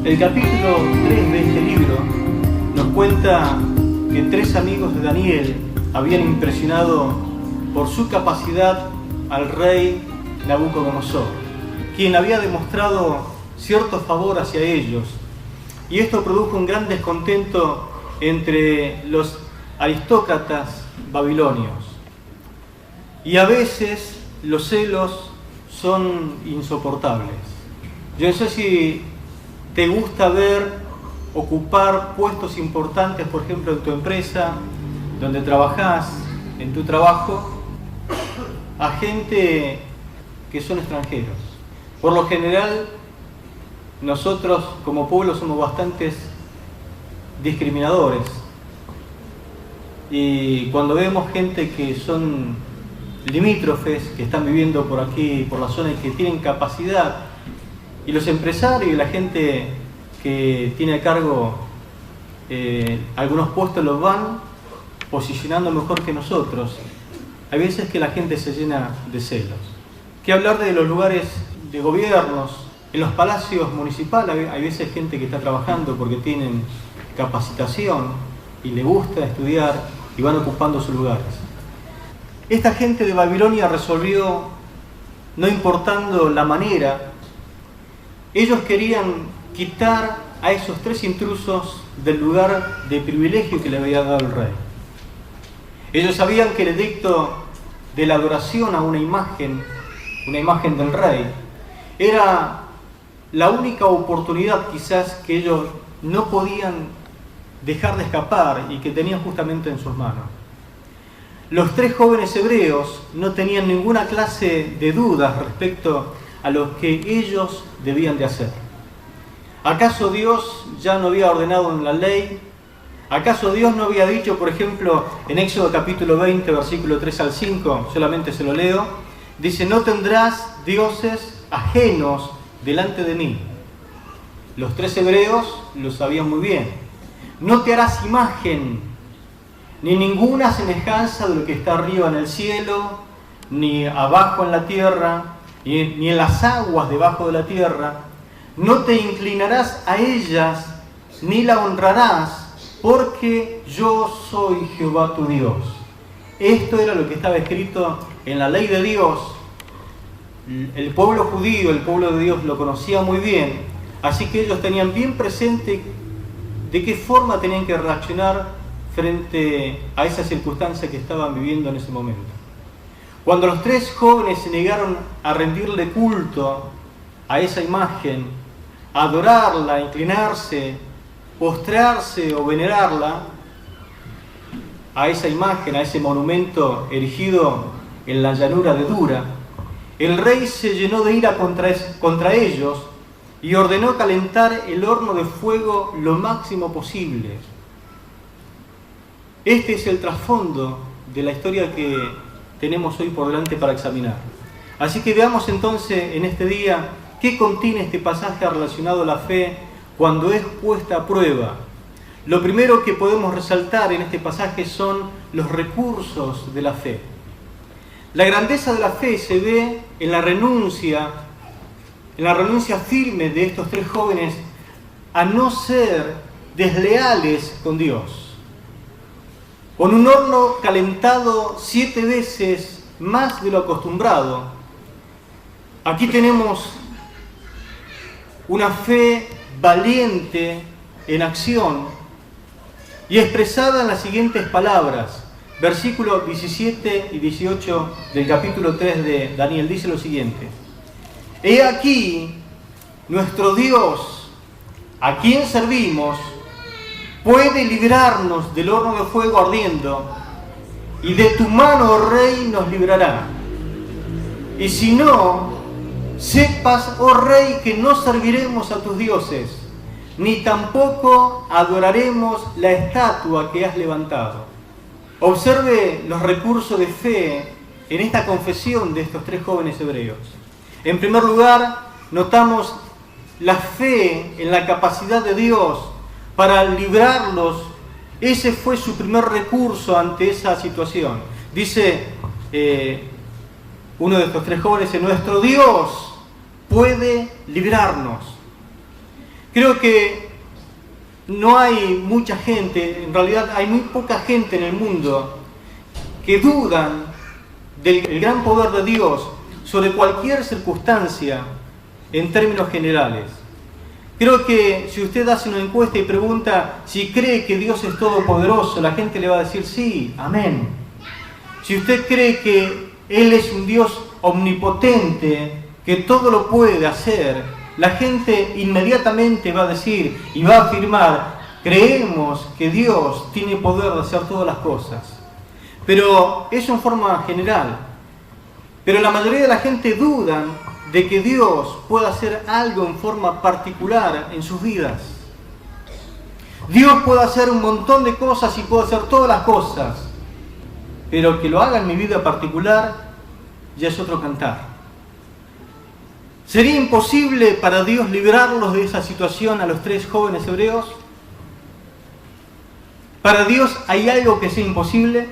El capítulo 3 de este libro nos cuenta que 3 amigos de Daniel habían impresionado por su capacidad al rey Nabucodonosor, quien había demostrado cierto favor hacia ellos, y esto produjo un gran descontento entre los aristócratas babilonios. Y a veces los celos son insoportables. Yo no sé si te gusta ver ocupar puestos importantes, por ejemplo, en tu empresa, donde trabajás, en tu trabajo, a gente que son extranjeros. Por lo general, nosotros como pueblo somos bastantes discriminadores. Y cuando vemos gente que son limítrofes, que están viviendo por aquí, por la zona, y que tienen capacidad, y los empresarios y la gente que tiene a cargo algunos puestos los van posicionando mejor que nosotros, hay veces que la gente se llena de celos. ¿Qué hablar de los lugares de gobiernos? En los palacios municipales hay veces gente que está trabajando porque tienen capacitación y le gusta estudiar y van ocupando sus lugares. Esta gente de Babilonia resolvió, no importando la manera, ellos querían quitar a esos 3 intrusos del lugar de privilegio que le había dado el rey. Ellos sabían que el edicto de la adoración a una imagen del rey, era la única oportunidad quizás que ellos no podían dejar de escapar y que tenían justamente en sus manos. Los 3 jóvenes hebreos no tenían ninguna clase de dudas respecto a lo que ellos debían de hacer. ¿Acaso Dios ya no había ordenado en la ley? ¿Acaso Dios no había dicho, por ejemplo, en Éxodo capítulo 20, versículo 3 al 5, solamente se lo leo, dice: no tendrás dioses ajenos delante de mí? Los 3 hebreos lo sabían muy bien. No te harás imagen, ni ninguna semejanza de lo que está arriba en el cielo, ni abajo en la tierra, ni en las aguas debajo de la tierra. No te inclinarás a ellas, ni la honrarás, porque yo soy Jehová tu Dios. Esto era lo que estaba escrito en la ley de Dios. El pueblo judío, el pueblo de Dios, lo conocía muy bien, así que ellos tenían bien presente de qué forma tenían que reaccionar frente a esa circunstancia que estaban viviendo en ese momento. Cuando los 3 jóvenes se negaron a rendirle culto a esa imagen, a adorarla, a inclinarse, postrarse o venerarla, a esa imagen, a ese monumento erigido en la llanura de Dura, el rey se llenó de ira contra ellos y ordenó calentar el horno de fuego lo máximo posible. Este es el trasfondo de la historia que tenemos hoy por delante para examinar. Así que veamos entonces en este día qué contiene este pasaje relacionado a la fe cuando es puesta a prueba. Lo primero que podemos resaltar en este pasaje son los recursos de la fe. La grandeza de la fe se ve en la renuncia firme de estos 3 jóvenes a no ser desleales con Dios. Con un horno calentado 7 veces más de lo acostumbrado, aquí tenemos una fe valiente en acción y expresada en las siguientes palabras. Versículos 17 y 18 del capítulo 3 de Daniel dice lo siguiente: he aquí nuestro Dios, a quien servimos, puede librarnos del horno de fuego ardiendo, y de tu mano, oh rey, nos librará. Y si no, sepas, oh rey, que no serviremos a tus dioses, ni tampoco adoraremos la estatua que has levantado. Observe los recursos de fe en esta confesión de estos 3 jóvenes hebreos. En primer lugar, notamos la fe en la capacidad de Dios para librarlos. Ese fue su primer recurso ante esa situación. Dice uno de estos 3 jóvenes: nuestro Dios puede librarnos. Creo que no hay mucha gente, en realidad hay muy poca gente en el mundo que dudan del gran poder de Dios sobre cualquier circunstancia en términos generales. Creo que si usted hace una encuesta y pregunta si cree que Dios es todopoderoso, la gente le va a decir sí, amén. Si usted cree que Él es un Dios omnipotente, que todo lo puede hacer, la gente inmediatamente va a decir y va a afirmar, creemos que Dios tiene poder de hacer todas las cosas. Pero eso en forma general. Pero la mayoría de la gente dudan de que Dios pueda hacer algo en forma particular en sus vidas. Dios puede hacer un montón de cosas y puede hacer todas las cosas, pero que lo haga en mi vida particular ya es otro cantar. ¿Sería imposible para Dios librarlos de esa situación a los 3 jóvenes hebreos? ¿Para Dios hay algo que sea imposible?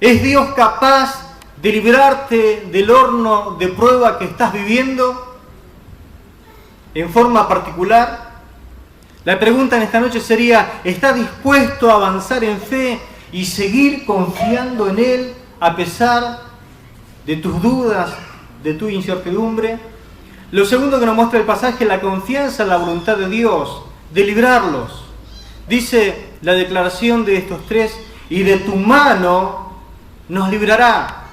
¿Es Dios capaz de librarte del horno de prueba que estás viviendo en forma particular? La pregunta en esta noche sería, ¿estás dispuesto a avanzar en fe y seguir confiando en Él a pesar de tus dudas, de tu incertidumbre? Lo segundo que nos muestra el pasaje es la confianza en la voluntad de Dios de librarlos. Dice la declaración de estos 3, y de tu mano nos librará.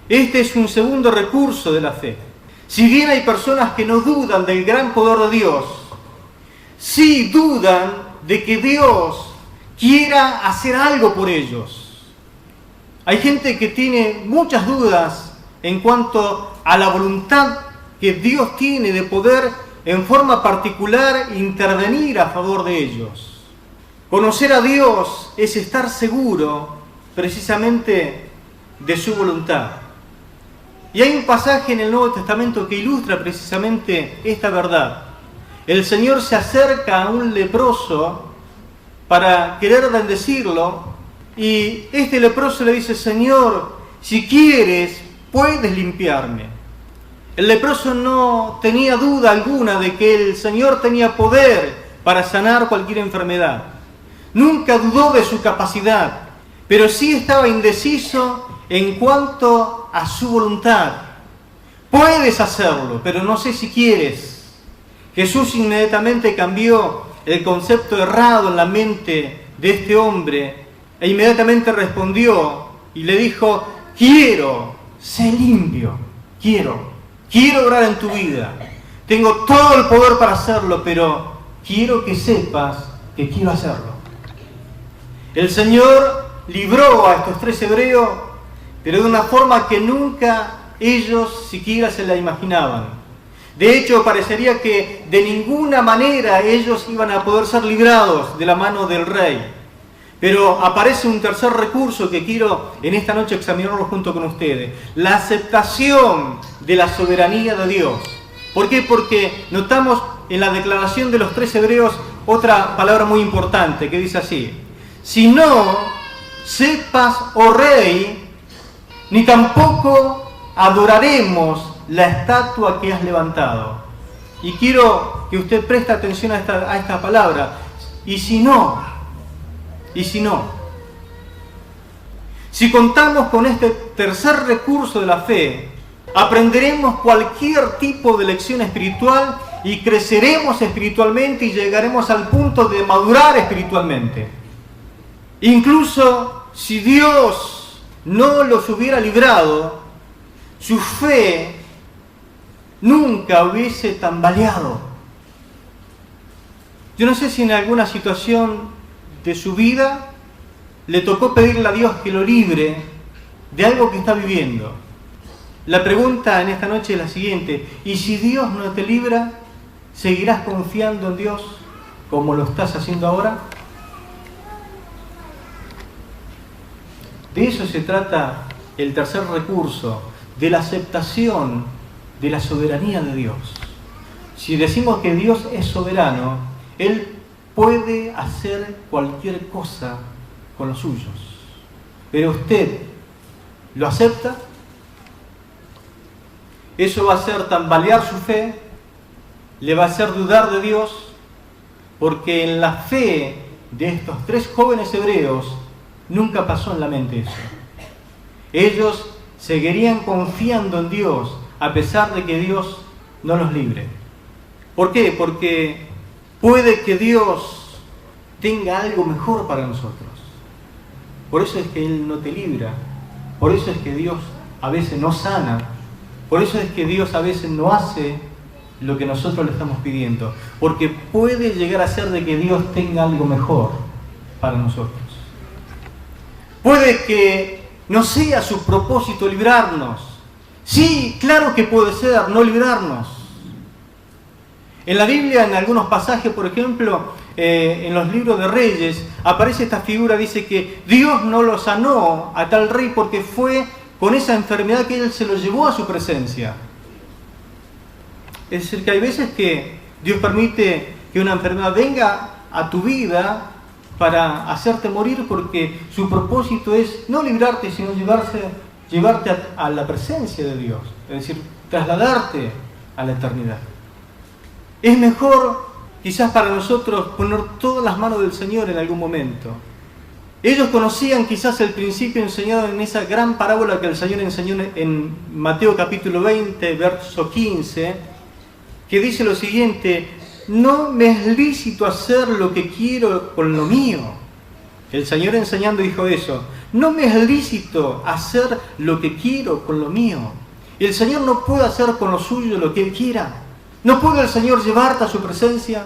Este es un segundo recurso de la fe. Si bien hay personas que no dudan del gran poder de Dios, sí dudan de que Dios quiera hacer algo por ellos. Hay gente que tiene muchas dudas en cuanto a la voluntad que Dios tiene de poder en forma particular intervenir a favor de ellos. Conocer a Dios es estar seguro precisamente de su voluntad. Y hay un pasaje en el Nuevo Testamento que ilustra precisamente esta verdad. El Señor se acerca a un leproso para querer bendecirlo y este leproso le dice, Señor, si quieres, puedes limpiarme. El leproso no tenía duda alguna de que el Señor tenía poder para sanar cualquier enfermedad. Nunca dudó de su capacidad, pero sí estaba indeciso en cuanto a su voluntad. Puedes hacerlo, pero no sé si quieres. Jesús inmediatamente cambió el concepto errado en la mente de este hombre e inmediatamente respondió y le dijo, quiero, sé limpio, quiero obrar en tu vida. Tengo todo el poder para hacerlo, pero quiero que sepas que quiero hacerlo. El Señor libró a estos 3 hebreos, pero de una forma que nunca ellos siquiera se la imaginaban. De hecho, parecería que de ninguna manera ellos iban a poder ser librados de la mano del rey. Pero aparece un tercer recurso que quiero en esta noche examinarlo junto con ustedes. La aceptación de la soberanía de Dios. ¿Por qué? Porque notamos en la declaración de los 3 hebreos otra palabra muy importante que dice así. Si no sepas, oh rey, ni tampoco adoraremos la estatua que has levantado. Y quiero que usted preste atención a esta palabra. Y si no, si contamos con este tercer recurso de la fe, aprenderemos cualquier tipo de lección espiritual y creceremos espiritualmente y llegaremos al punto de madurar espiritualmente. Incluso si Dios no los hubiera librado, su fe nunca hubiese tambaleado. Yo no sé si en alguna situación de su vida le tocó pedirle a Dios que lo libre de algo que está viviendo. La pregunta en esta noche es la siguiente: ¿y si Dios no te libra, seguirás confiando en Dios como lo estás haciendo ahora? De eso se trata el tercer recurso, de la aceptación de la soberanía de Dios. Si decimos que Dios es soberano, Él puede hacer cualquier cosa con los suyos. Pero usted lo acepta. Eso va a hacer tambalear su fe, le va a hacer dudar de Dios, porque en la fe de estos 3 jóvenes hebreos nunca pasó en la mente eso. Ellos seguirían confiando en Dios a pesar de que Dios no los libre. ¿Por qué? Porque puede que Dios tenga algo mejor para nosotros. Por eso es que Él no te libra. Por eso es que Dios a veces no sana. Por eso es que Dios a veces no hace lo que nosotros le estamos pidiendo. Porque puede llegar a ser de que Dios tenga algo mejor para nosotros. Puede que no sea su propósito librarnos. Sí, claro que puede ser no librarnos. En la Biblia, en algunos pasajes, por ejemplo, en los libros de Reyes, aparece esta figura, dice que Dios no lo sanó a tal rey porque fue con esa enfermedad que Él se lo llevó a su presencia. Es decir, que hay veces que Dios permite que una enfermedad venga a tu vida para hacerte morir, porque su propósito es no librarte, sino llevarte a la presencia de Dios, es decir, trasladarte a la eternidad. Es mejor quizás para nosotros poner todas las manos del Señor en algún momento. Ellos conocían quizás el principio enseñado en esa gran parábola que el Señor enseñó en Mateo capítulo 20, verso 15, que dice lo siguiente: no me es lícito hacer lo que quiero con lo mío. El Señor enseñando dijo eso: no me es lícito hacer lo que quiero con lo mío. Y el Señor no puede hacer con lo suyo lo que Él quiera. ¿No puede el Señor llevarte a su presencia?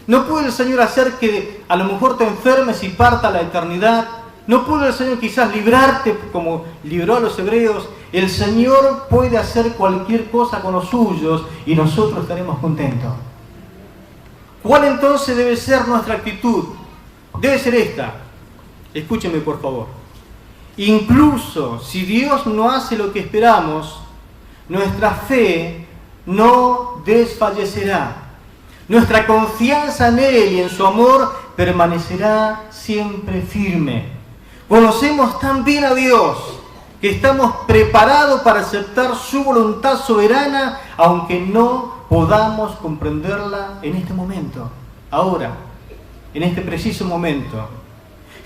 ¿No puede el Señor hacer que a lo mejor te enfermes y parta a la eternidad? ¿No puede el Señor quizás librarte como libró a los hebreos? El Señor puede hacer cualquier cosa con los suyos y nosotros estaremos contentos. ¿Cuál entonces debe ser nuestra actitud? Debe ser esta. Escúcheme por favor. Incluso si Dios no hace lo que esperamos, nuestra fe no desfallecerá. Nuestra confianza en Él y en su amor permanecerá siempre firme. Conocemos tan bien a Dios que estamos preparados para aceptar su voluntad soberana, aunque no podamos comprenderla en este momento, ahora, en este preciso momento.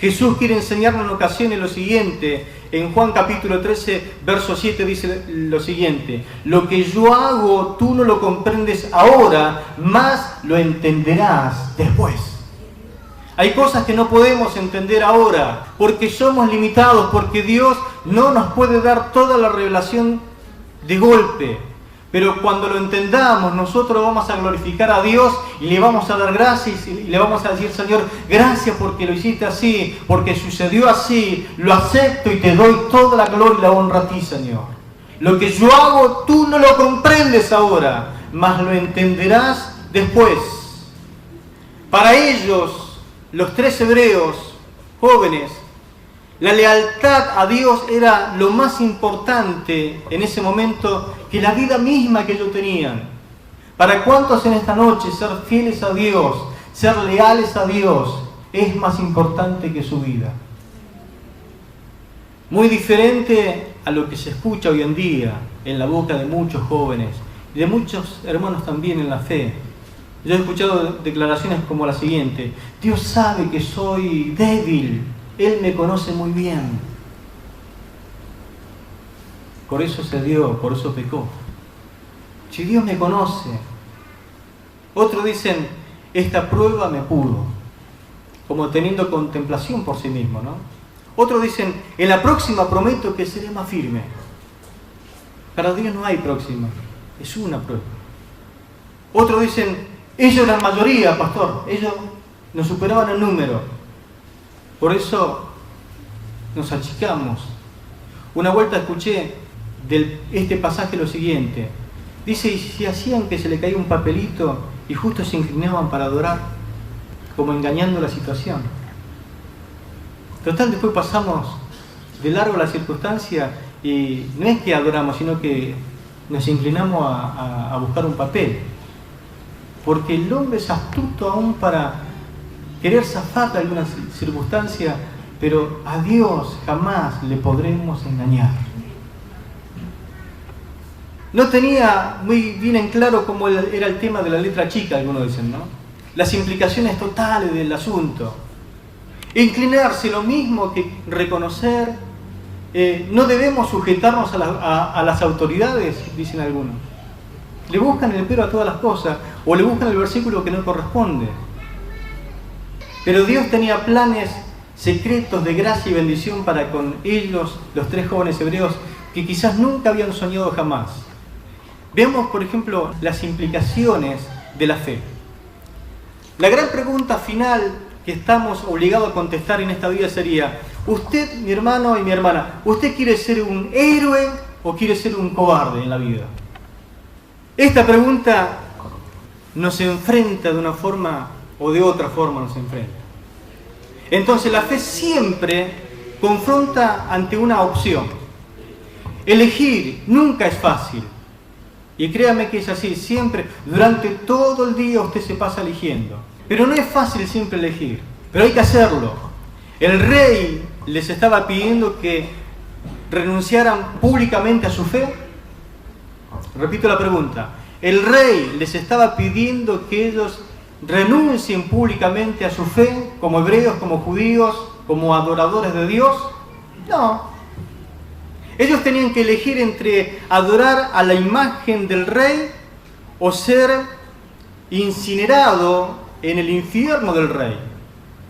Jesús quiere enseñarnos en ocasiones lo siguiente. En Juan capítulo 13, verso 7 dice lo siguiente: lo que yo hago tú no lo comprendes ahora, mas lo entenderás después. Hay cosas que no podemos entender ahora, porque somos limitados, porque Dios no nos puede dar toda la revelación de golpe. Pero cuando lo entendamos, nosotros vamos a glorificar a Dios y le vamos a dar gracias y le vamos a decir: Señor, gracias porque lo hiciste así, porque sucedió así, lo acepto y te doy toda la gloria y la honra a ti, Señor. Lo que yo hago tú no lo comprendes ahora, mas lo entenderás después. Para ellos, los 3 hebreos jóvenes, la lealtad a Dios era lo más importante en ese momento que la vida misma que ellos tenían. ¿Para cuántos en esta noche ser fieles a Dios, ser leales a Dios, es más importante que su vida? Muy diferente a lo que se escucha hoy en día en la boca de muchos jóvenes y de muchos hermanos también en la fe. Yo he escuchado declaraciones como la siguiente: Dios sabe que soy débil, Él me conoce muy bien. Por eso se dio, por eso pecó. Si Dios me conoce. Otros dicen: esta prueba me pudo, como teniendo contemplación por sí mismo, ¿no? Otros dicen: en la próxima prometo que seré más firme. Para Dios no hay próxima, es una prueba. Otros dicen: ellos eran mayoría, pastor, ellos nos superaban el número, por eso nos achicamos. Una vuelta escuché de este pasaje lo siguiente: dice, y si hacían que se le caía un papelito y justo se inclinaban para adorar, como engañando la situación. Total, después pasamos de largo la circunstancia y no es que adoramos, sino que nos inclinamos a buscar un papel. Porque el hombre es astuto aún para querer zafar de alguna circunstancia, pero a Dios jamás le podremos engañar. no tenía muy bien en claro cómo era el tema de la letra chica, algunos dicen, ¿no? Las implicaciones totales del asunto. Inclinarse, lo mismo que reconocer. No debemos sujetarnos a las autoridades, dicen algunos. Le buscan el pero a todas las cosas, o le buscan el versículo que no corresponde. Pero Dios tenía planes secretos de gracia y bendición para con ellos, los 3 jóvenes hebreos, que quizás nunca habían soñado jamás. Veamos, por ejemplo, las implicaciones de la fe. La gran pregunta final que estamos obligados a contestar en esta vida sería: usted, mi hermano y mi hermana, ¿usted quiere ser un héroe o quiere ser un cobarde en la vida? Esta pregunta nos enfrenta de una forma o de otra forma nos enfrenta. Entonces la fe siempre confronta ante una opción. Elegir nunca es fácil. Y créame que es así, siempre, durante todo el día usted se pasa eligiendo. Pero no es fácil siempre elegir, pero hay que hacerlo. El rey les estaba pidiendo que renunciaran públicamente a su fe. Repito la pregunta. El rey les estaba pidiendo que ellos renuncien públicamente a su fe, como hebreos, como judíos, como adoradores de Dios. No. Ellos tenían que elegir entre adorar a la imagen del rey o ser incinerado en el infierno del rey.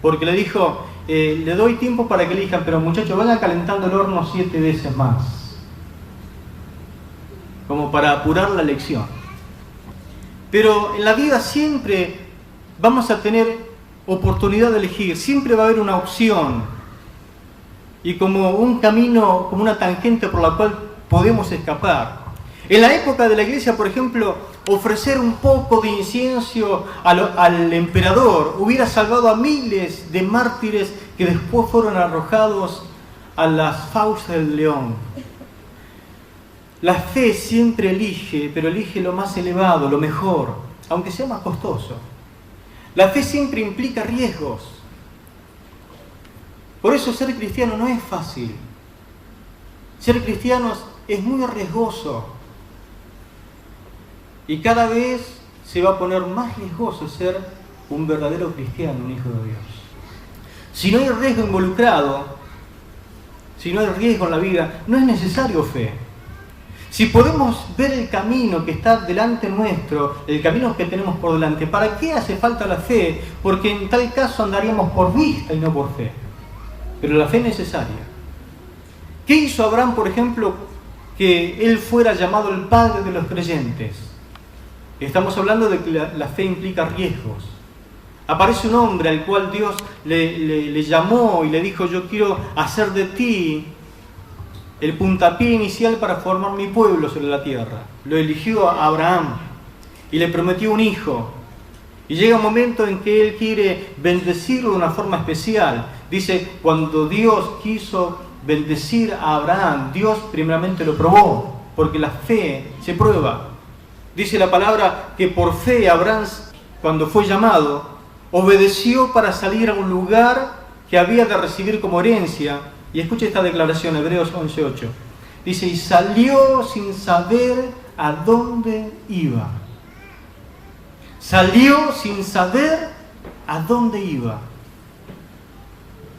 Porque le dijo, le doy tiempo para que elijan, pero muchachos, vayan calentando el horno 7 veces más. Como para apurar la elección. Pero en la vida siempre vamos a tener oportunidad de elegir, siempre va a haber una opción. Y como un camino, como una tangente por la cual podemos escapar. En la época de la iglesia, por ejemplo, ofrecer un poco de incienso al emperador hubiera salvado a miles de mártires que después fueron arrojados a las fauces del león. La fe siempre elige, pero elige lo más elevado, lo mejor, aunque sea más costoso. La fe siempre implica riesgos. Por eso ser cristiano no es fácil. Ser cristianos es muy riesgoso. Y cada vez se va a poner más riesgoso ser un verdadero cristiano, un hijo de Dios. Si no hay riesgo involucrado, si no hay riesgo en la vida, no es necesario fe. Si podemos ver el camino que está delante nuestro, el camino que tenemos por delante, ¿para qué hace falta la fe? Porque en tal caso andaríamos por vista y no por fe. Pero la fe es necesaria. ¿Qué hizo Abraham, por ejemplo, que él fuera llamado el padre de los creyentes? Estamos hablando de que la fe implica riesgos. Aparece un hombre al cual Dios le llamó y le dijo: yo quiero hacer de ti el puntapié inicial para formar mi pueblo sobre la tierra. Lo eligió a Abraham y le prometió un hijo. Y llega un momento en que él quiere bendecirlo de una forma especial. Dice, cuando Dios quiso bendecir a Abraham, Dios primeramente lo probó, porque la fe se prueba. Dice la palabra que por fe Abraham, cuando fue llamado, obedeció para salir a un lugar que había de recibir como herencia. Y escucha esta declaración, Hebreos 11:8. Dice, y salió sin saber a dónde iba. Salió sin saber a dónde iba.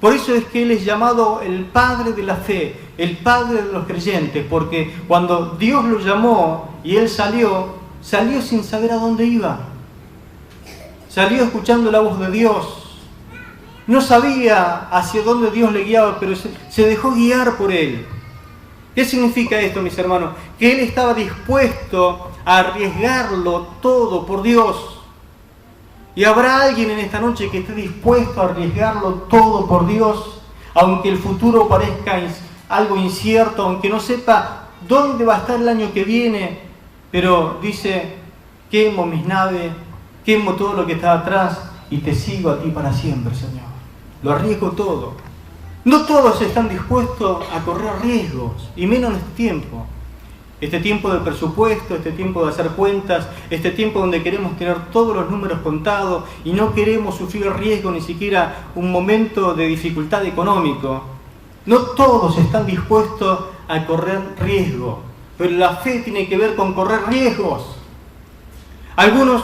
Por eso es que él es llamado el padre de la fe, el padre de los creyentes, porque cuando Dios lo llamó y él salió sin saber a dónde iba. Salió escuchando la voz de Dios. No sabía hacia dónde Dios le guiaba, pero se dejó guiar por él. ¿Qué significa esto, mis hermanos? Que él estaba dispuesto a arriesgarlo todo por Dios. Y habrá alguien en esta noche que esté dispuesto a arriesgarlo todo por Dios, aunque el futuro parezca algo incierto, aunque no sepa dónde va a estar el año que viene, pero dice, quemo mis naves, quemo todo lo que está atrás y te sigo a ti para siempre, Señor. Lo arriesgo todo. No todos están dispuestos a correr riesgos, y menos en este tiempo. Este tiempo del presupuesto, este tiempo de hacer cuentas, este tiempo donde queremos tener todos los números contados y no queremos sufrir riesgo, ni siquiera un momento de dificultad económico. No todos están dispuestos a correr riesgo. pero la fe tiene que ver con correr riesgos. Algunos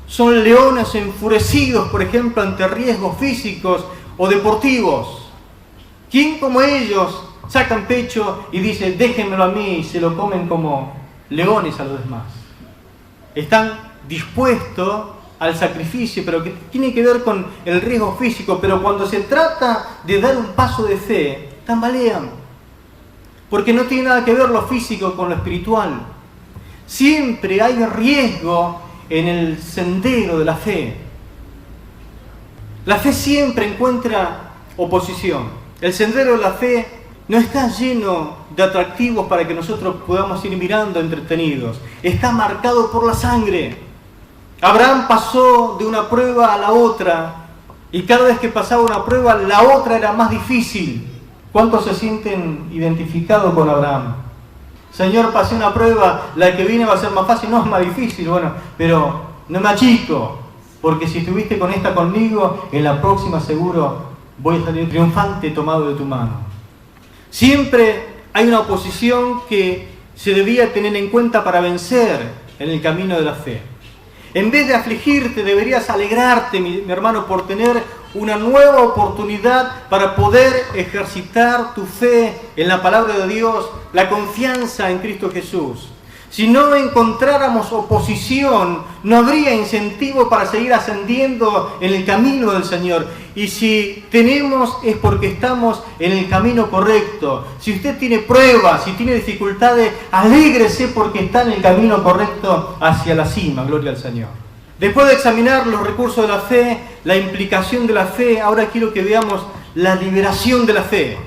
son leones enfurecidos, por ejemplo, ante riesgos físicos o deportivos. ¿Quién como ellos sacan pecho y dice, déjenmelo a mí, y se lo comen como leones a los demás? Están dispuestos al sacrificio, pero que tiene que ver con el riesgo físico, pero cuando se trata de dar un paso de fe, tambalean, porque no tiene nada que ver lo físico con lo espiritual. Siempre hay riesgo en el sendero de la fe. La fe siempre encuentra oposición. El sendero de la fe no está lleno de atractivos para que nosotros podamos ir mirando entretenidos. Está marcado por la sangre. Abraham pasó de una prueba a la otra, y cada vez que pasaba una prueba, la otra era más difícil. ¿Cuántos se sienten identificados con Abraham? Señor, pasé una prueba, la que viene va a ser más fácil, no es más difícil, bueno, pero no me achico, porque si estuviste con esta conmigo, en la próxima seguro voy a salir triunfante tomado de tu mano. Siempre hay una oposición que se debía tener en cuenta para vencer en el camino de la fe. En vez de afligirte, deberías alegrarte, mi hermano, por tener una nueva oportunidad para poder ejercitar tu fe en la palabra de Dios, la confianza en Cristo Jesús. Si no encontráramos oposición, no habría incentivo para seguir ascendiendo en el camino del Señor. Y si tenemos, es porque estamos en el camino correcto. Si usted tiene pruebas, si tiene dificultades, alégrese porque está en el camino correcto hacia la cima. Gloria al Señor. Después de examinar los recursos de la fe, la implicación de la fe, ahora quiero que veamos la liberación de la fe.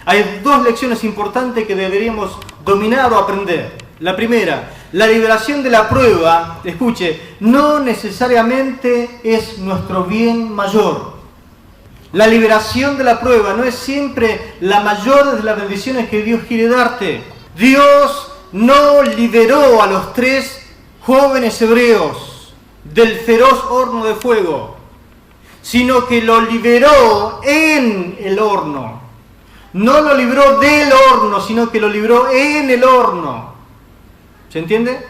Hay dos lecciones importantes que deberíamos dominar o aprender. La primera, la liberación de la prueba, escuche, no necesariamente es nuestro bien mayor. La liberación de la prueba no es siempre la mayor de las bendiciones que Dios quiere darte. Dios no liberó a los 3 jóvenes hebreos del feroz horno de fuego, sino que lo liberó en el horno. No lo libró del horno, sino que lo libró en el horno. ¿Se entiende?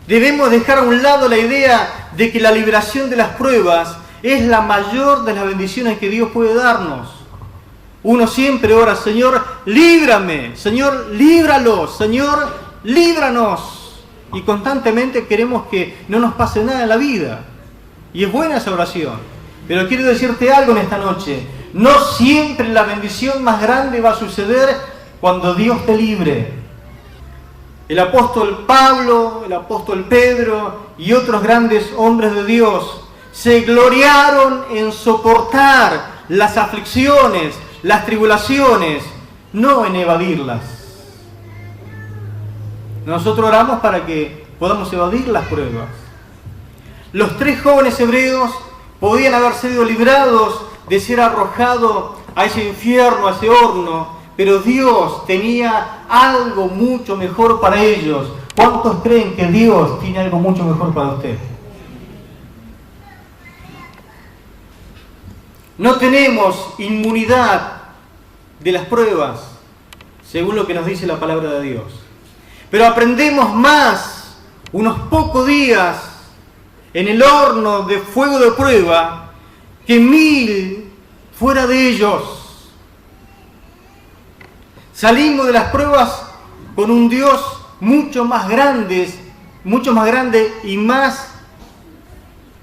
Debemos dejar a un lado la idea de que la liberación de las pruebas es la mayor de las bendiciones que Dios puede darnos. Uno siempre ora, Señor, líbrame, Señor, líbralos, Señor, líbranos. Y constantemente queremos que no nos pase nada en la vida. Y es buena esa oración. Pero quiero decirte algo en esta noche. No siempre la bendición más grande va a suceder cuando Dios te libre. El apóstol Pablo, el apóstol Pedro y otros grandes hombres de Dios se gloriaron en soportar las aflicciones, las tribulaciones, no en evadirlas. Nosotros oramos para que podamos evadir las pruebas. Los 3 jóvenes hebreos podían haber sido librados de ser arrojados a ese infierno, a ese horno, pero Dios tenía algo mucho mejor para ellos. ¿Cuántos creen que Dios tiene algo mucho mejor para usted? No tenemos inmunidad de las pruebas, según lo que nos dice la palabra de Dios. Pero aprendemos más unos pocos días en el horno de fuego de prueba que 1000 fuera de ellos. Salimos de las pruebas con un Dios mucho más grande y más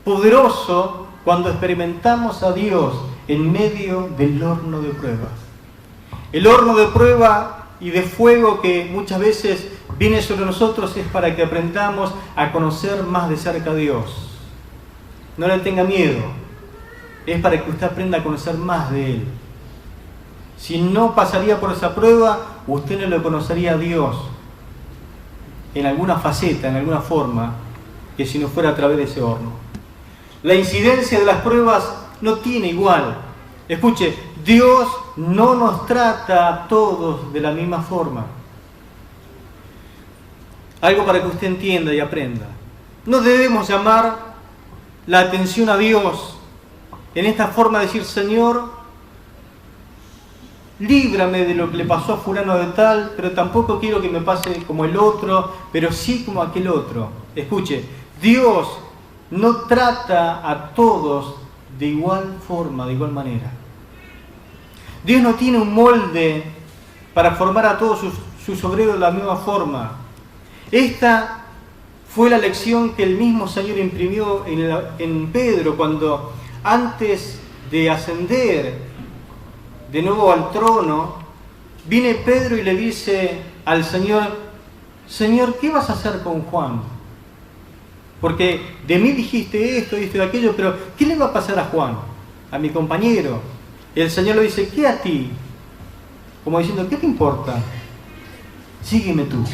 poderoso cuando experimentamos a Dios en medio del horno de pruebas. El horno de prueba y de fuego que muchas veces viene sobre nosotros es para que aprendamos a conocer más de cerca a Dios. No le tenga miedo, es para que usted aprenda a conocer más de Él. Si no pasaría por esa prueba, usted no le conocería a Dios en alguna faceta, en alguna forma, que si no fuera a través de ese horno. La incidencia de las pruebas no tiene igual. Escuche, Dios no nos trata a todos de la misma forma. Algo para que usted entienda y aprenda. No debemos llamar la atención a Dios en esta forma de decir, Señor, líbrame de lo que le pasó a fulano de tal, pero tampoco quiero que me pase como el otro, pero sí como aquel otro. Escuche, Dios no trata a todos de igual forma, de igual manera. Dios no tiene un molde para formar a todos sus obreros de la misma forma. Esta fue la lección que el mismo Señor imprimió en Pedro cuando, antes de ascender de nuevo al trono, viene Pedro y le dice al Señor: Señor, ¿qué vas a hacer con Juan? Porque de mí dijiste esto y aquello, pero ¿qué le va a pasar a Juan? A mi compañero. Y el Señor le dice: ¿qué a ti? Como diciendo, ¿qué te importa? Sígueme tú.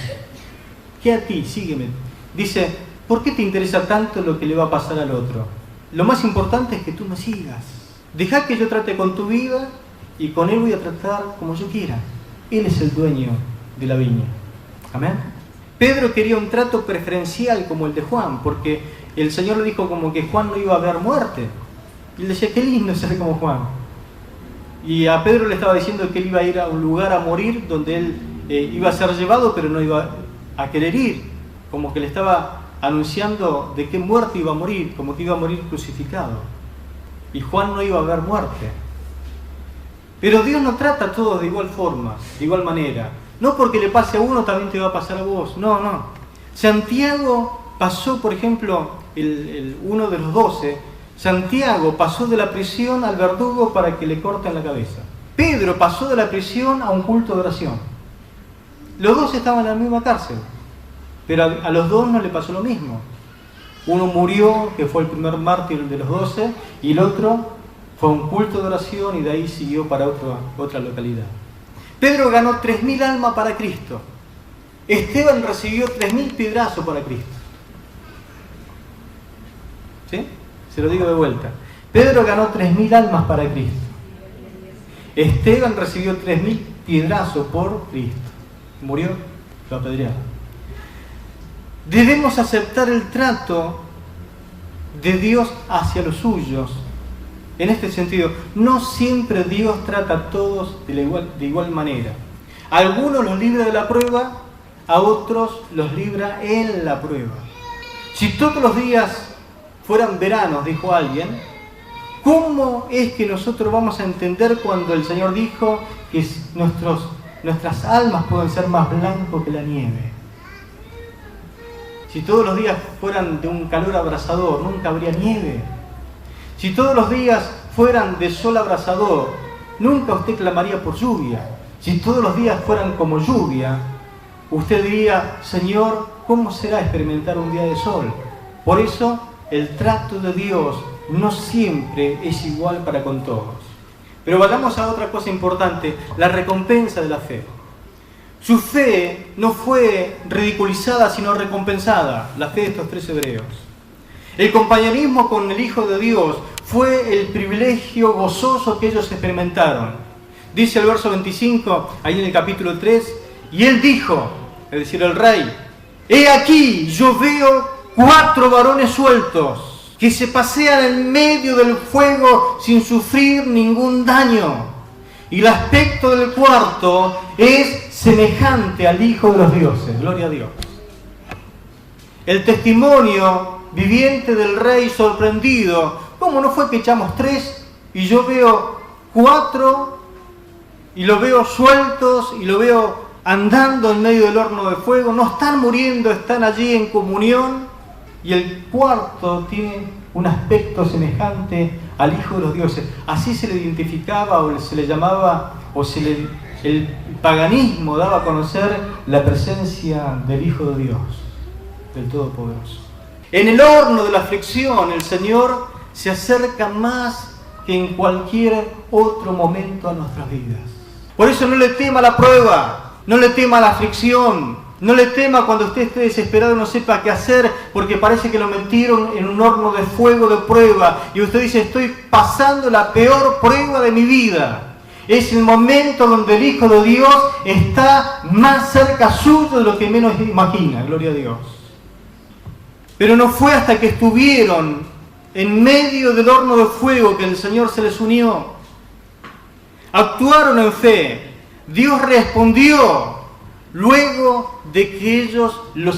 ¿Qué a ti? Sígueme. Dice, ¿por qué te interesa tanto lo que le va a pasar al otro? Lo más importante es que tú me sigas. Deja que yo trate con tu vida y con él voy a tratar como yo quiera. Él es el dueño de la viña. Amén. Pedro quería un trato preferencial como el de Juan, porque el Señor le dijo como que Juan no iba a ver muerte. Y él decía, qué lindo ser como Juan. Y a Pedro le estaba diciendo que él iba a ir a un lugar a morir donde él iba a ser llevado, pero no iba a querer ir. Como que le estaba anunciando de qué muerte iba a morir, como que iba a morir crucificado. Y Juan no iba a ver muerte. Pero Dios no trata a todos de igual forma, de igual manera. No porque le pase a uno también te va a pasar a vos. No, no. Santiago pasó, por ejemplo, uno de los 12, Santiago pasó de la prisión al verdugo para que le corten la cabeza. Pedro pasó de la prisión a un culto de oración. Los dos estaban en la misma cárcel, pero a los dos no le pasó lo mismo. Uno murió, que fue el primer mártir de los 12, y el otro fue a un culto de oración y de ahí siguió para otra localidad. Pedro ganó 3.000 almas para Cristo. Esteban recibió 3.000 piedrazos para Cristo. ¿Sí? Se lo digo de vuelta. Pedro ganó 3.000 almas para Cristo. Esteban recibió 3.000 piedrazos por Cristo. Murió, lo apedrearon. Debemos aceptar el trato de Dios hacia los suyos. En este sentido, no siempre Dios trata a todos de igual manera. A algunos los libra de la prueba, a otros los libra en la prueba. Si todos los días fueran veranos, dijo alguien, ¿cómo es que nosotros vamos a entender cuando el Señor dijo que nuestras almas pueden ser más blancos que la nieve? Si todos los días fueran de un calor abrasador, nunca habría nieve. Si todos los días fueran de sol abrasador, nunca usted clamaría por lluvia. Si todos los días fueran como lluvia, usted diría, Señor, ¿cómo será experimentar un día de sol? Por eso, el trato de Dios no siempre es igual para con todos. Pero vayamos a otra cosa importante, la recompensa de la fe. Su fe no fue ridiculizada, sino recompensada, la fe de estos 3 hebreos. El compañerismo con el Hijo de Dios fue el privilegio gozoso que ellos experimentaron. Dice el verso 25, ahí en el capítulo 3, y él dijo, es decir, el rey, he aquí, yo veo 4 varones sueltos que se pasean en medio del fuego sin sufrir ningún daño. Y el aspecto del cuarto es semejante al Hijo de los dioses. Gloria a Dios. El testimonio viviente del rey sorprendido. ¿Cómo no fue que echamos 3 y yo veo 4 y lo veo sueltos y lo veo andando en medio del horno de fuego? No están muriendo, están allí en comunión. Y el cuarto tiene un aspecto semejante al Hijo de los dioses. Así se le identificaba o se le llamaba, el paganismo daba a conocer la presencia del Hijo de Dios, del Todopoderoso. En el horno de la aflicción, el Señor se acerca más que en cualquier otro momento a nuestras vidas. Por eso no le tema la prueba, no le tema la aflicción, no le tema cuando usted esté desesperado y no sepa qué hacer, porque parece que lo metieron en un horno de fuego de prueba y usted dice, estoy pasando la peor prueba de mi vida. Es el momento donde el Hijo de Dios está más cerca suyo de lo que menos imagina, gloria a Dios. Pero no fue hasta que estuvieron en medio del horno de fuego que el Señor se les unió. Actuaron en fe. Dios respondió luego de que ellos lo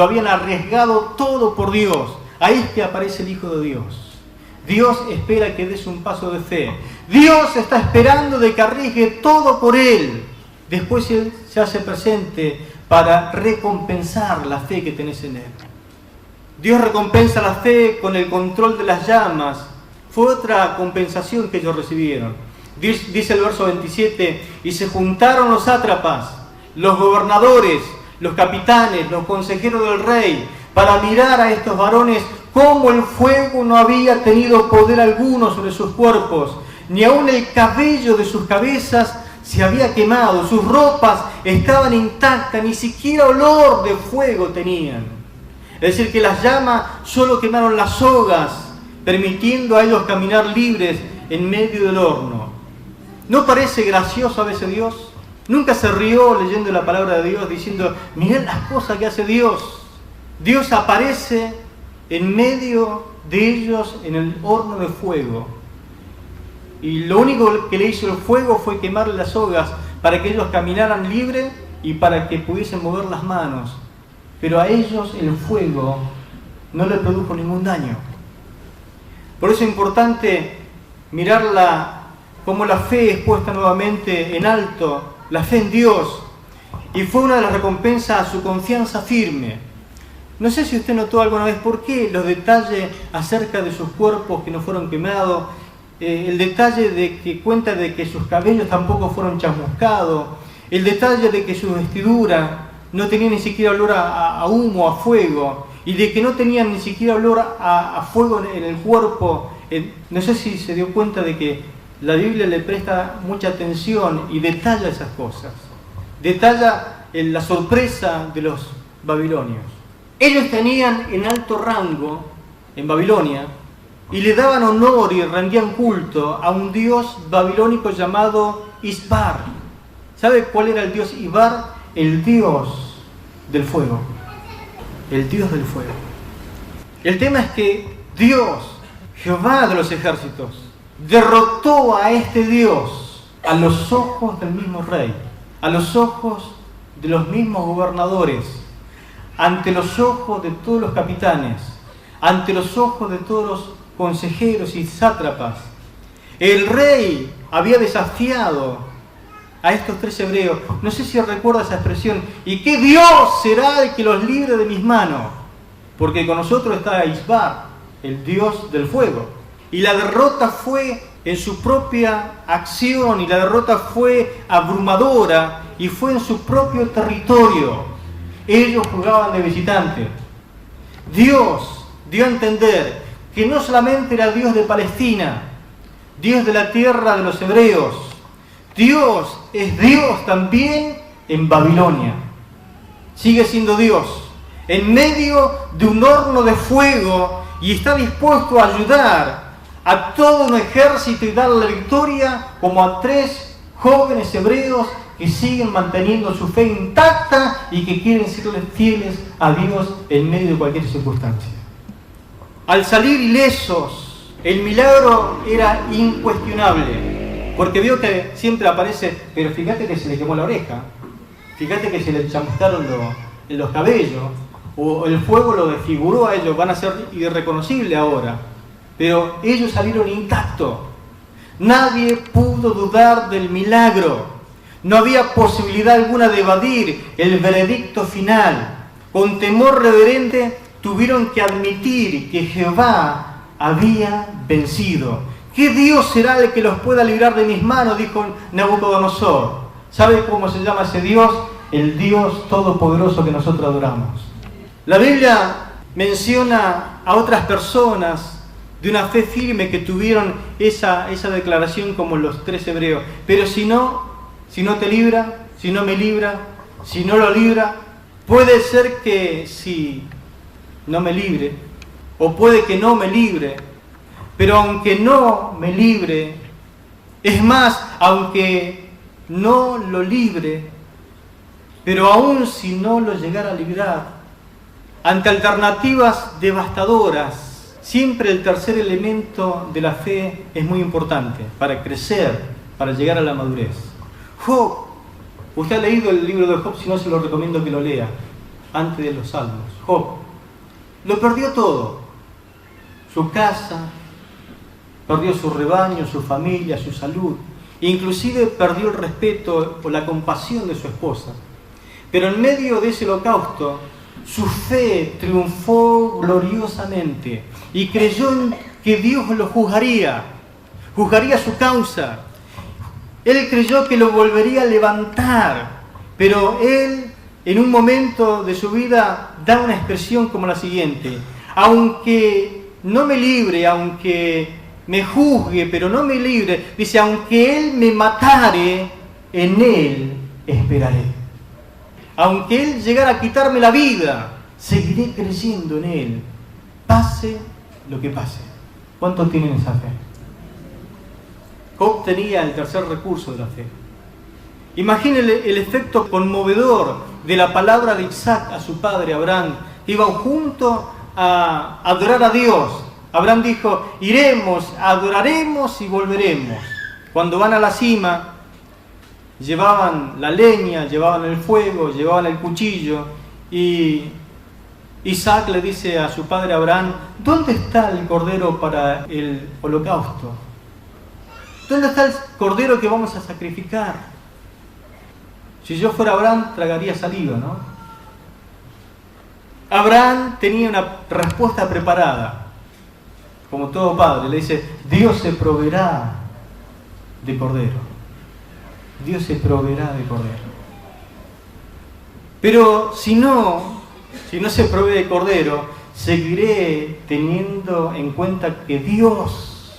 habían arriesgado todo por Dios. Ahí es que aparece el Hijo de Dios. Dios espera que des un paso de fe. Dios está esperando de que arriesgue todo por Él. Después Él se hace presente para recompensar la fe que tenés en Él. Dios recompensa la fe con el control de las llamas. Fue otra compensación que ellos recibieron. Dice el verso 27, y se juntaron los sátrapas, los gobernadores, los capitanes, los consejeros del rey, para mirar a estos varones cómo el fuego no había tenido poder alguno sobre sus cuerpos, ni aun el cabello de sus cabezas se había quemado, sus ropas estaban intactas, ni siquiera olor de fuego tenían. Es decir, que las llamas solo quemaron las sogas, permitiendo a ellos caminar libres en medio del horno. ¿No parece gracioso a veces Dios? ¿Nunca se rió leyendo la palabra de Dios diciendo, mirad las cosas que hace Dios? Dios aparece en medio de ellos en el horno de fuego. Y lo único que le hizo el fuego fue quemarle las sogas para que ellos caminaran libres y para que pudiesen mover las manos. Pero a ellos el fuego no les produjo ningún daño. Por eso es importante mirarla como la fe es puesta nuevamente en alto, la fe en Dios. Y fue una de las recompensas a su confianza firme. No sé si usted notó alguna vez por qué los detalles acerca de sus cuerpos que no fueron quemados, el detalle de que cuenta de que sus cabellos tampoco fueron chamuscados, el detalle de que su vestidura no tenía ni siquiera olor a humo, a fuego, y de que no tenían ni siquiera olor a fuego en el cuerpo. No sé si se dio cuenta de que la Biblia le presta mucha atención y detalla esas cosas. Detalla la sorpresa de los babilonios. Ellos tenían en alto rango en Babilonia y le daban honor y rendían culto a un dios babilónico llamado Isbar. ¿Sabe cuál era el dios Isbar? El dios del fuego. El dios del fuego. El tema es que Dios, Jehová de los ejércitos, derrotó a este Dios a los ojos del mismo rey, a los ojos de los mismos gobernadores, ante los ojos de todos los capitanes, ante los ojos de todos los consejeros y sátrapas. El rey había desafiado a estos 3 hebreos. No sé si recuerda esa expresión. ¿Y qué Dios será el que los libre de mis manos? Porque con nosotros está Isbar, el Dios del fuego. Y la derrota fue en su propia acción, y la derrota fue abrumadora, y fue en su propio territorio. Ellos jugaban de visitante. Dios dio a entender que no solamente era Dios de Palestina, Dios de la tierra de los hebreos, Dios es Dios también en Babilonia. Sigue siendo Dios en medio de un horno de fuego y está dispuesto a ayudar a todo un ejército y darle la victoria, como a 3 jóvenes hebreos que siguen manteniendo su fe intacta y que quieren serles fieles a Dios en medio de cualquier circunstancia. Al salir ilesos, el milagro era incuestionable, porque veo que siempre aparece, pero fíjate que se le quemó la oreja, fíjate que se le chamuscaron los cabellos, o el fuego lo desfiguró a ellos, van a ser irreconocibles ahora. Pero ellos salieron intactos. Nadie pudo dudar del milagro. No había posibilidad alguna de evadir el veredicto final. Con temor reverente tuvieron que admitir que Jehová había vencido. ¿Qué Dios será el que los pueda librar de mis manos?, dijo Nabucodonosor. ¿Sabe cómo se llama ese Dios? El Dios todopoderoso que nosotros adoramos. La Biblia menciona a otras personas de una fe firme que tuvieron esa declaración como los 3 hebreos. Pero si no te libra, si no me libra, si no lo libra, puede ser que si no me libre, o puede que no me libre, pero aunque no me libre, es más, aunque no lo libre, pero aún si no lo llegara a librar, ante alternativas devastadoras, siempre el tercer elemento de la fe es muy importante para crecer, para llegar a la madurez. Job, usted ha leído el libro de Job, si no se lo recomiendo que lo lea, antes de los Salmos. Job lo perdió todo, su casa, perdió su rebaño, su familia, su salud, inclusive perdió el respeto o la compasión de su esposa. Pero en medio de ese holocausto, su fe triunfó gloriosamente y creyó en que Dios lo juzgaría su causa. Él creyó que lo volvería a levantar, pero él en un momento de su vida da una expresión como la siguiente: aunque no me libre, aunque me juzgue, pero no me libre, dice, aunque Él me matare, en Él esperaré. Aunque Él llegara a quitarme la vida, seguiré creyendo en Él, pase lo que pase. ¿Cuántos tienen esa fe? Job tenía el tercer recurso de la fe. Imagínense el efecto conmovedor de la palabra de Isaac a su padre Abraham. Iban juntos a adorar a Dios. Abraham dijo, iremos, adoraremos y volveremos. Cuando van a la cima, llevaban la leña, llevaban el fuego, llevaban el cuchillo, y Isaac le dice a su padre Abraham, ¿dónde está el cordero para el holocausto? ¿Dónde está el cordero que vamos a sacrificar? Si yo fuera Abraham, tragaría saliva, ¿no? Abraham tenía una respuesta preparada. Como todo padre, le dice, Dios se proveerá de cordero. Dios se proveerá de cordero. Pero si no se provee de cordero, seguiré teniendo en cuenta que Dios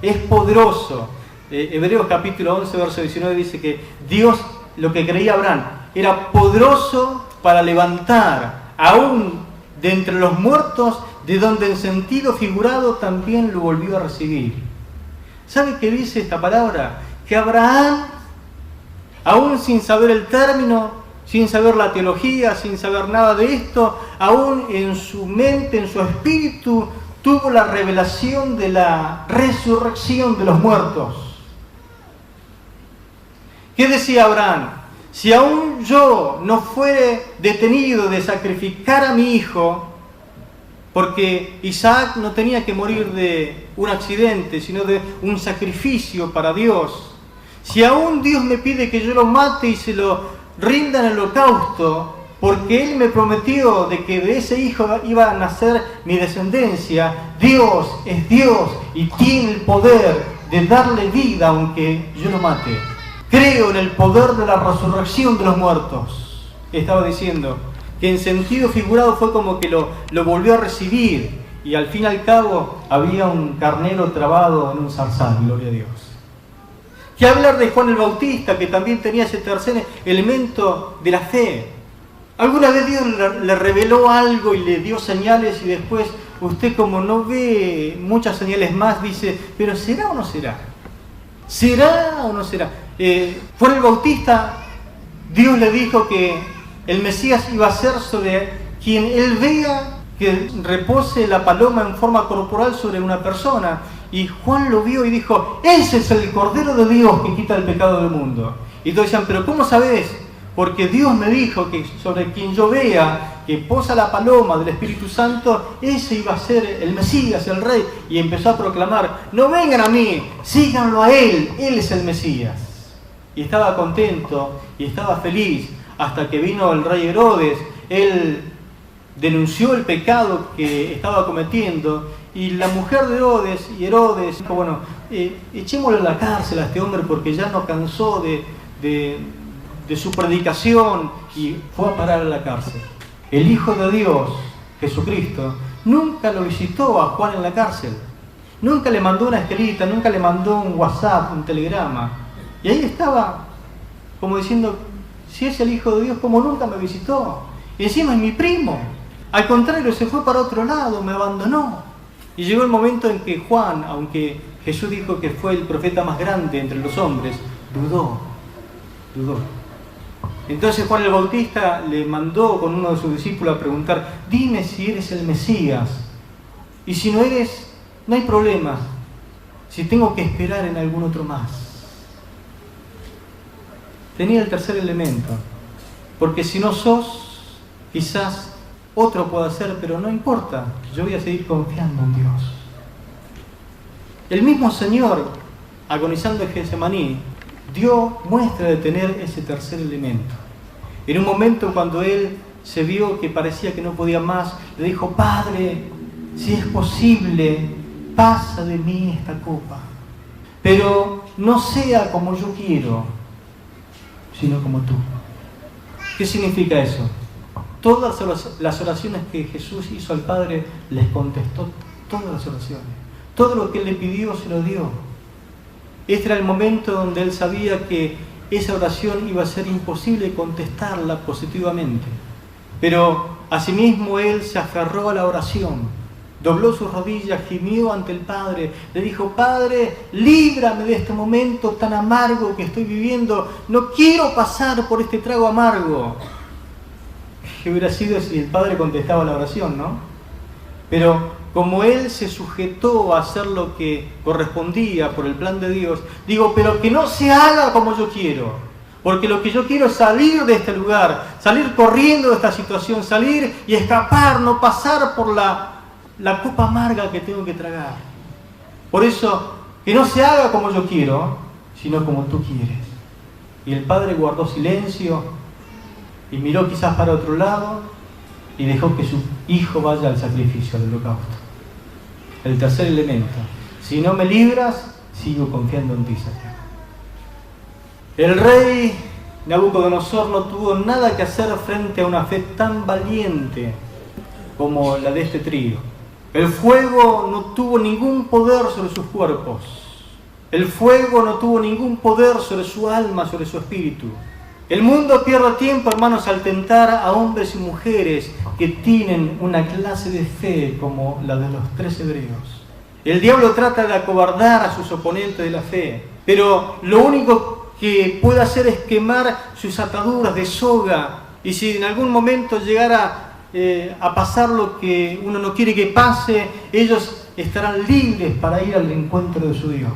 es poderoso. Hebreos capítulo 11, verso 19 dice que Dios, lo que creía Abraham, era poderoso para levantar aún de entre los muertos, de donde en sentido figurado también lo volvió a recibir. ¿Sabe qué dice esta palabra? Que Abraham, aún sin saber el término, sin saber la teología, sin saber nada de esto, aún en su mente, en su espíritu, tuvo la revelación de la resurrección de los muertos. ¿Qué decía Abraham? Si aún yo no fuere detenido de sacrificar a mi hijo, porque Isaac no tenía que morir de un accidente, sino de un sacrificio para Dios. Si aún Dios me pide que yo lo mate y se lo rinda en el holocausto, porque Él me prometió de que de ese hijo iba a nacer mi descendencia, Dios es Dios y tiene el poder de darle vida aunque yo lo mate. Creo en el poder de la resurrección de los muertos. Estaba diciendo que en sentido figurado fue como que lo volvió a recibir, y al fin y al cabo había un carnero trabado en un zarzal, gloria a Dios. ¿Qué hablar de Juan el Bautista, que también tenía ese tercer elemento de la fe? Alguna vez Dios le reveló algo y le dio señales, y después usted, como no ve muchas señales más, dice, pero ¿será o no será? ¿Será o no será? Juan el Bautista, Dios le dijo que el Mesías iba a ser sobre quien él vea que repose la paloma en forma corporal sobre una persona. Y Juan lo vio y dijo, ese es el Cordero de Dios que quita el pecado del mundo. Y todos decían, pero ¿cómo sabés? Porque Dios me dijo que sobre quien yo vea que posa la paloma del Espíritu Santo, ese iba a ser el Mesías, el Rey. Y empezó a proclamar, no vengan a mí, síganlo a Él es el Mesías. Y estaba contento y estaba feliz, hasta que vino el rey Herodes. Él denunció el pecado que estaba cometiendo, y la mujer de Herodes dijo, bueno, echémosle a la cárcel a este hombre porque ya no cansó de su predicación, y fue a parar a la cárcel. El Hijo de Dios, Jesucristo, nunca lo visitó a Juan en la cárcel, nunca le mandó una estelita, nunca le mandó un WhatsApp, un telegrama, y ahí estaba como diciendo, si es el Hijo de Dios, ¿cómo nunca me visitó? Y encima es mi primo. Al contrario, se fue para otro lado, me abandonó. Y llegó el momento en que Juan, aunque Jesús dijo que fue el profeta más grande entre los hombres, dudó. Entonces Juan el Bautista le mandó con uno de sus discípulos a preguntar, dime si eres el Mesías. Y si no eres, no hay problema, si tengo que esperar en algún otro más. tenía el tercer elemento. Porque si no sos, quizás otro pueda ser, pero no importa, yo voy a seguir confiando en Dios. El mismo Señor, agonizando en Getsemaní, dio muestra de tener ese tercer elemento. En un momento cuando Él se vio que parecía que no podía más, le dijo: Padre, si es posible, pasa de mí esta copa, pero no sea como yo quiero, sino como tú. ¿Qué significa eso? Todas las oraciones que Jesús hizo al Padre, les contestó todas las oraciones. Todo lo que Él le pidió, se lo dio. Este era el momento donde Él sabía que esa oración iba a ser imposible contestarla positivamente. Pero asimismo Él se aferró a la oración, dobló sus rodillas, gimió ante el Padre, le dijo: Padre, líbrame de este momento tan amargo que estoy viviendo, no quiero pasar por este trago amargo. ¿Qué hubiera sido si el Padre contestaba la oración, no? Pero como Él se sujetó a hacer lo que correspondía por el plan de Dios, digo: pero que no se haga como yo quiero, porque lo que yo quiero es salir de este lugar, salir corriendo de esta situación, salir y escapar, no pasar por la copa amarga que tengo que tragar. Por eso, que no se haga como yo quiero, sino como tú quieres. Y el Padre guardó silencio y miró quizás para otro lado y dejó que su hijo vaya al sacrificio, al holocausto. El tercer elemento: si no me libras, sigo confiando en ti, Señor. El rey Nabucodonosor no tuvo nada que hacer frente a una fe tan valiente como la de este trío. El fuego no tuvo ningún poder sobre sus cuerpos. El fuego no tuvo ningún poder sobre su alma, sobre su espíritu. El mundo pierde tiempo, hermanos, al tentar a hombres y mujeres que tienen una clase de fe como la de los 3 hebreos. El diablo trata de acobardar a sus oponentes de la fe, pero lo único que puede hacer es quemar sus ataduras de soga, y si en algún momento llegara a pasar lo que uno no quiere que pase, ellos estarán libres para ir al encuentro de su Dios.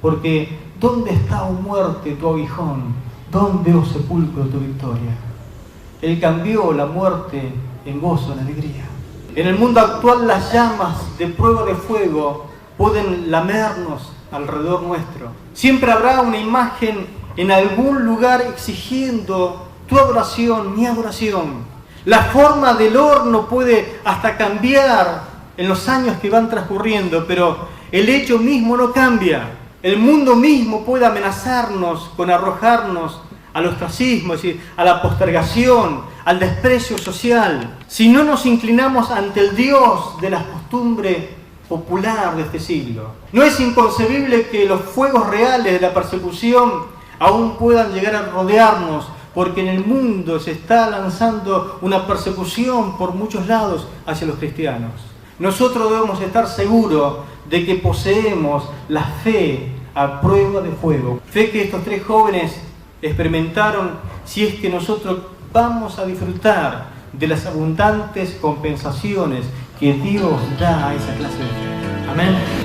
Porque ¿dónde está, oh muerte, tu aguijón? ¿Dónde, oh sepulcro, tu victoria? Él cambió la muerte en gozo, en alegría. En el mundo actual las llamas de prueba de fuego pueden lamernos alrededor nuestro. Siempre habrá una imagen en algún lugar exigiendo tu adoración, mi adoración. La forma del horno puede hasta cambiar en los años que van transcurriendo, pero el hecho mismo no cambia. El mundo mismo puede amenazarnos con arrojarnos al ostracismo, es decir, a la postergación, al desprecio social, si no nos inclinamos ante el Dios de la costumbre popular de este siglo. No es inconcebible que los fuegos reales de la persecución aún puedan llegar a rodearnos, porque en el mundo se está lanzando una persecución por muchos lados hacia los cristianos. Nosotros debemos estar seguros de que poseemos la fe a prueba de fuego. Fe que estos 3 jóvenes experimentaron, si es que nosotros vamos a disfrutar de las abundantes compensaciones que Dios da a esa clase de fe. Amén.